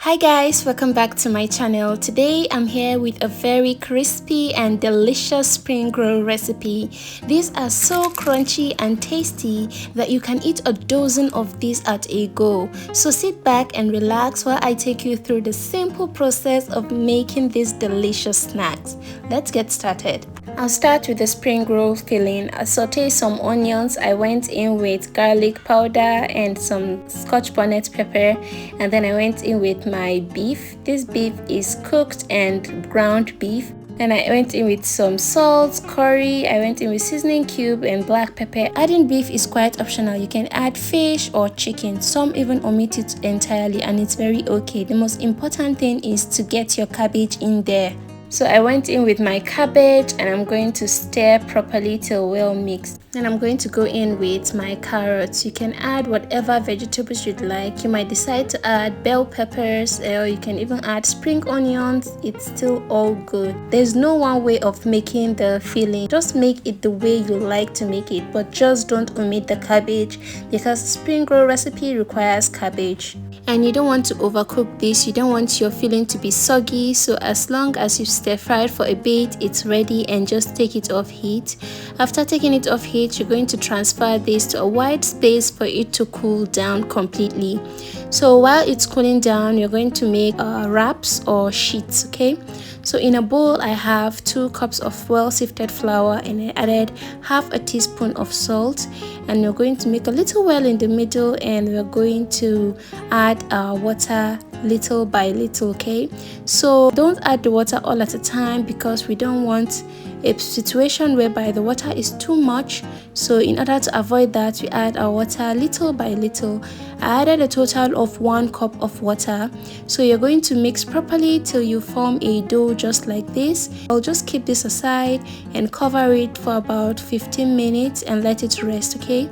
Hi guys, welcome back to my channel. Today I'm here with a very crispy and delicious spring roll recipe. These are so crunchy and tasty that you can eat a dozen of these at a go. So sit back and relax while I take you through the simple process of making these delicious snacks. Let's get started. I'll start with the spring roll filling. I sauteed some onions. I went in with garlic powder and some scotch bonnet pepper, and then I went in with my beef. This beef is cooked and ground beef. Then I went in with some salt, curry, I went in with seasoning cube and black pepper. Adding beef is quite optional. You can add fish or chicken. Some even omit it entirely and it's very okay. The most important thing is to get your cabbage in there. So I went in with my cabbage and I'm going to stir properly till well mixed. Then I'm going to go in with my carrots. You can add whatever vegetables you'd like. You might decide to add bell peppers or you can even add spring onions. It's still all good. There's no one way of making the filling. Just make it the way you like to make it, but just don't omit the cabbage because the spring roll recipe requires cabbage. And you don't want to overcook this. You don't want your filling to be soggy, so as long as you stir fry it for a bit, it's ready, and just take it off heat. After taking it off heat, you're going to transfer this to a wide space for it to cool down completely. So while it's cooling down, you're going to make wraps or sheets, okay? So in a bowl, I have 2 cups of well-sifted flour and I added half a teaspoon of salt, and we're going to make a little well in the middle, and we're going to add water little by little, okay? So don't add the water all at a time because we don't want a situation whereby the water is too much. So in order to avoid that, we add our water little by little. I added a total of 1 cup of water. So you're going to mix properly till you form a dough just like this. I'll just keep this aside and cover it for about 15 minutes and let it rest, okay?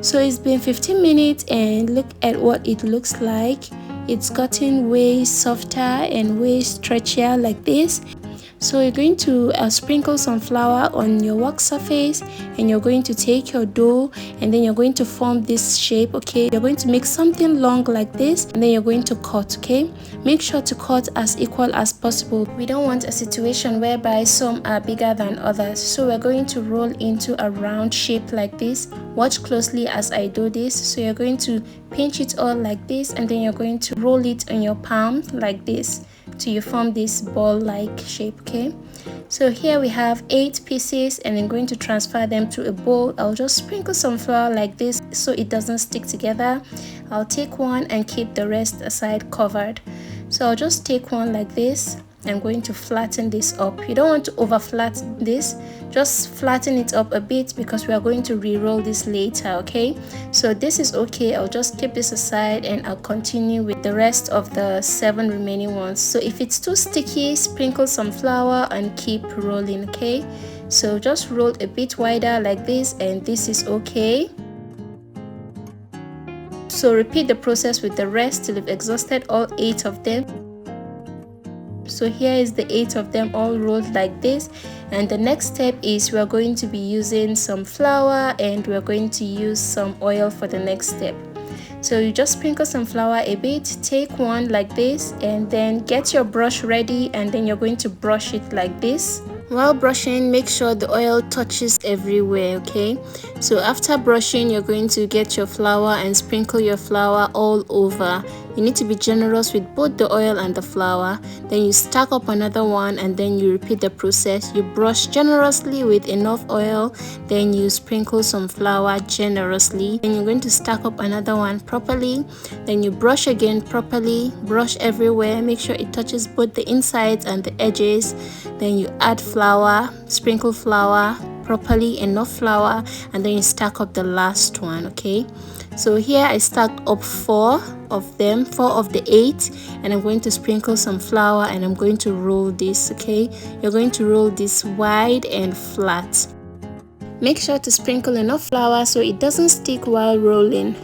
So it's been 15 minutes and look at what it looks like. It's gotten way softer and way stretchier like this. So you're going to sprinkle some flour on your work surface, and you're going to take your dough and then you're going to form this shape, okay? You're going to make something long like this and then you're going to cut, okay? Make sure to cut as equal as possible. We don't want a situation whereby some are bigger than others. So we're going to roll into a round shape like this. Watch closely as I do this. So you're going to pinch it all like this, and then you're going to roll it on your palm like this till you form this ball like shape, okay? So here we have 8 pieces, and I'm going to transfer them to a bowl. I'll just sprinkle some flour like this so it doesn't stick together. I'll take one and keep the rest aside covered. So I'll just take one like this. I'm going to flatten this up. You don't want to over flatten this, just flatten it up a bit because we are going to re-roll this later, okay? So this is okay. I'll just keep this aside and I'll continue with the rest of the 7 remaining ones. So if it's too sticky, sprinkle some flour and keep rolling, okay? So just roll a bit wider like this, and this is okay. So repeat the process with the rest till you've exhausted all 8 of them. So here is the 8 of them all rolled like this, and the next step is we are going to be using some flour and we're going to use some oil for the next step. So you just sprinkle some flour a bit, take one like this, and then get your brush ready, and then you're going to brush it like this. While brushing, make sure the oil touches everywhere, okay? So after brushing, you're going to get your flour and sprinkle your flour all over. You need to be generous with both the oil and the flour. Then you stack up another one, and then you repeat the process. You brush generously with enough oil, then you sprinkle some flour generously. Then you're going to stack up another one properly. Then you brush again properly, brush everywhere, make sure it touches both the insides and the edges. Then you add flour, sprinkle flour properly, enough flour, and then you stack up the last one, okay? So here I stacked up 4 of them, 4 of the 8, and I'm going to sprinkle some flour and I'm going to roll this, okay? You're going to roll this wide and flat. Make sure to sprinkle enough flour so it doesn't stick while rolling.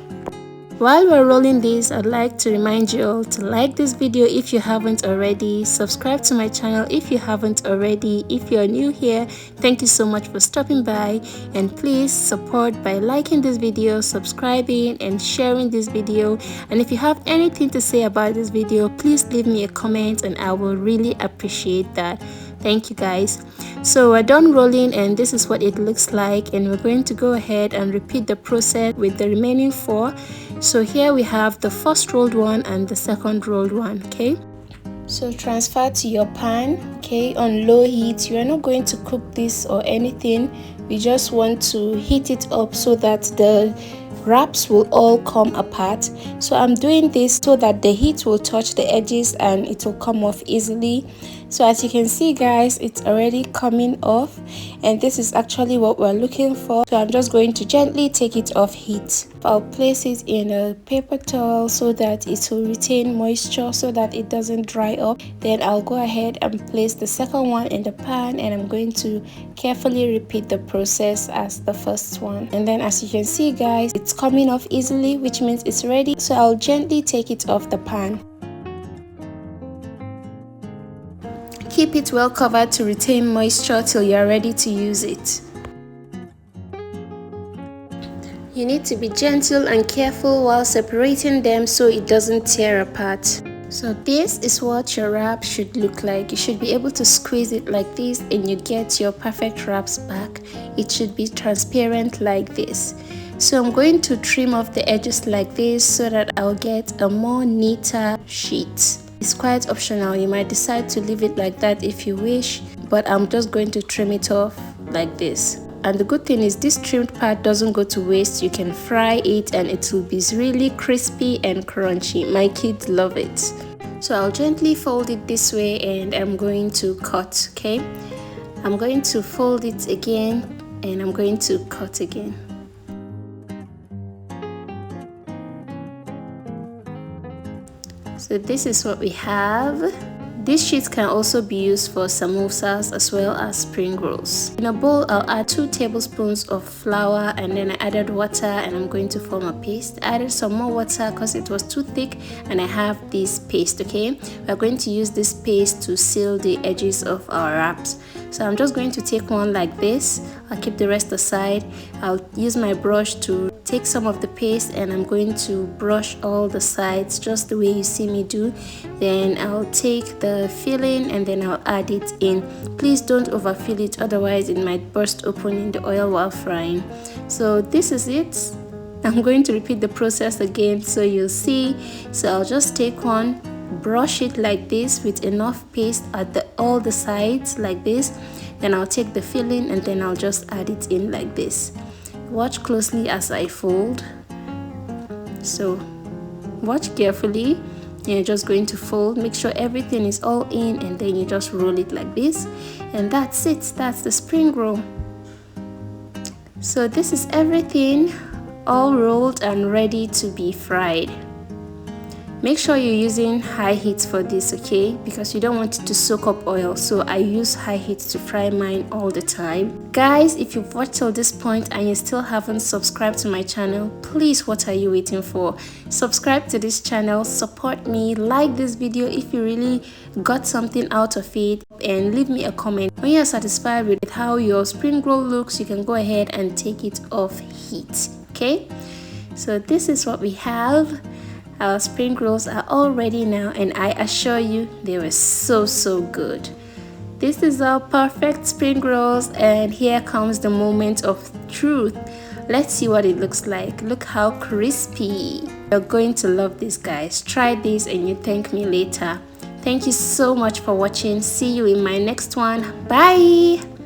While we're rolling this, I'd like to remind you all to like this video if you haven't already, subscribe to my channel if you haven't already. If you're new here, thank you so much for stopping by, and please support by liking this video, subscribing and sharing this video. And if you have anything to say about this video, please leave me a comment and I will really appreciate that. Thank you guys. So we're done rolling and this is what it looks like, and we're going to go ahead and repeat the process with the remaining 4. So here we have the first rolled one and the second rolled one. Okay, so transfer to your pan, okay, on low heat. You are not going to cook this or anything. We just want to heat it up so that the wraps will all come apart. So I'm doing this so that the heat will touch the edges and it will come off easily. So as you can see guys, it's already coming off, and this is actually what we're looking for. So I'm just going to gently take it off heat. I'll place it in a paper towel so that it will retain moisture so that it doesn't dry up. Then I'll go ahead and place the second one in the pan, and I'm going to carefully repeat the process as the first one. And then as you can see guys, it's coming off easily, which means it's ready. So I'll gently take it off the pan. Keep it well covered to retain moisture till you're ready to use it. You need to be gentle and careful while separating them so it doesn't tear apart. So this is what your wrap should look like. You should be able to squeeze it like this and you get your perfect wraps back. It should be transparent like this. So I'm going to trim off the edges like this so that I'll get a more neater sheet. It's quite optional. You might decide to leave it like that if you wish, but I'm just going to trim it off like this. And the good thing is this trimmed part doesn't go to waste. You can fry it and it will be really crispy and crunchy. My kids love it. So I'll gently fold it this way and I'm going to cut, okay? I'm going to fold it again and I'm going to cut again. So this is what we have. This sheet can also be used for samosas as well as spring rolls. In a bowl, I'll add 2 tablespoons of flour, and then I added water and I'm going to form a paste. I added some more water because it was too thick, and I have this paste, okay? We're going to use this paste to seal the edges of our wraps. So I'm just going to take one like this. I'll keep the rest aside. I'll use my brush to take some of the paste and I'm going to brush all the sides just the way you see me do. Then I'll take the filling and then I'll add it in. Please don't overfill it, otherwise it might burst open in the oil while frying. So this is it. I'm going to repeat the process again so you'll see. So I'll just take one, brush it like this with enough paste at all the sides like this. Then I'll take the filling and then I'll just add it in like this. Watch closely as I fold. So watch carefully. You're just going to fold, make sure everything is all in, and then you just roll it like this, and that's it. That's the spring roll. So this is everything all rolled and ready to be fried. Make sure you're using high heat for this, okay? Because you don't want it to soak up oil. So I use high heat to fry mine all the time. Guys, if you've watched till this point and you still haven't subscribed to my channel, please, what are you waiting for? Subscribe to this channel, support me, like this video if you really got something out of it, and leave me a comment. When you're satisfied with how your spring roll looks, you can go ahead and take it off heat, okay? So this is what we have. Our spring rolls are all ready now, and I assure you they were so good. This is our perfect spring rolls, and here comes the moment of truth. Let's see what it looks like. Look how crispy. You're going to love this, guys. Try this and you thank me later. Thank you so much for watching. See you in my next one. Bye.